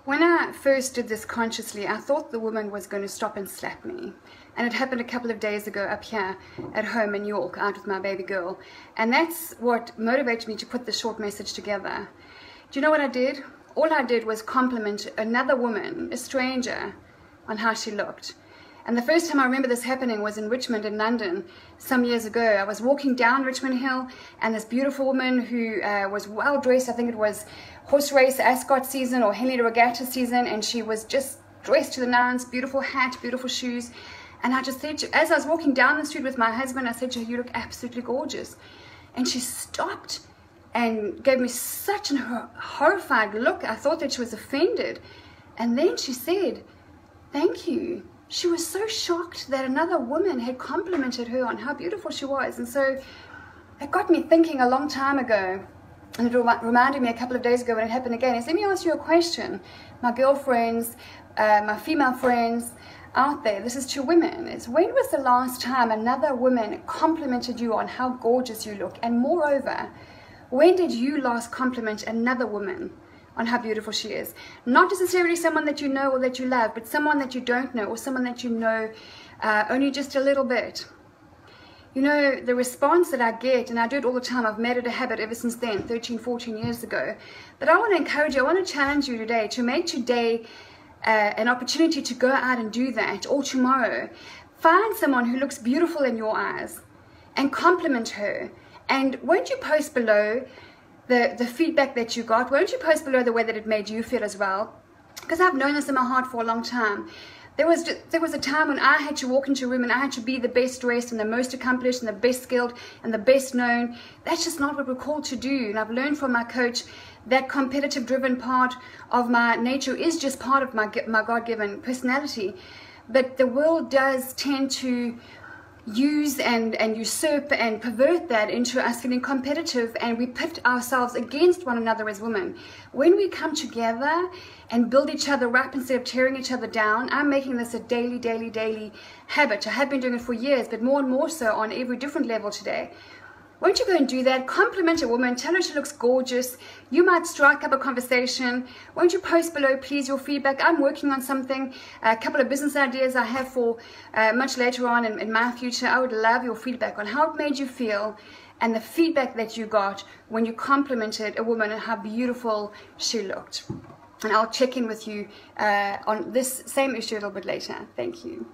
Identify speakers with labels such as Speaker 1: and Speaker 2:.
Speaker 1: When I first did this consciously, I thought the woman was going to stop and slap me. And it happened a couple of days ago up here at home in York, out with my baby girl. And that's what motivated me to put this short message together. Do you know what I did? All I did was compliment another woman, a stranger, on how she looked. And the first time I remember this happening was in Richmond in London some years ago. I was walking down Richmond Hill, and this beautiful woman who was well dressed, I think it was horse race Ascot season or Henley Regatta season, and she was just dressed to the nines, beautiful hat, beautiful shoes. And I just said as I was walking down the street with my husband, I said to her, "You look absolutely gorgeous." And she stopped and gave me such a horrified look. I thought that she was offended. And then she said, "Thank you." She was so shocked that another woman had complimented her on how beautiful she was. And so it got me thinking a long time ago, and it reminded me a couple of days ago when it happened again, is let me ask you a question. My girlfriends, my female friends out there, this is to women, is when was the last time another woman complimented you on how gorgeous you look? And moreover, when did you last compliment another woman on how beautiful she is? Not necessarily someone that you know or that you love, but someone that you don't know, or someone that you know only just a little bit. You know, the response that I get, and I do it all the time, I've made it a habit ever since then, 13, 14 years ago. But I want to encourage you, I want to challenge you today to make today an opportunity to go out and do that, or tomorrow. Find someone who looks beautiful in your eyes and compliment her. And won't you post below the feedback that you got? Won't you post below the way that it made you feel as well? Because I've known this in my heart for a long time. There was a time when I had to walk into a room and I had to be the best dressed and the most accomplished and the best skilled and the best known. That's just not what we're called to do. And I've learned from my coach that competitive driven part of my nature is just part of my God-given personality. But the world does tend to use and usurp and pervert that into us getting competitive, and we pit ourselves against one another as women. When we come together and build each other up instead of tearing each other down, I'm making this a daily habit. I have been doing it for years, but more and more so on every different level today. Won't you go and do that? Compliment a woman, tell her she looks gorgeous. You might strike up a conversation. Won't you post below, please, your feedback? I'm working on something, a couple of business ideas I have for much later on in my future. I would love your feedback on how it made you feel and the feedback that you got when you complimented a woman and how beautiful she looked. And I'll check in with you on this same issue a little bit later. Thank you.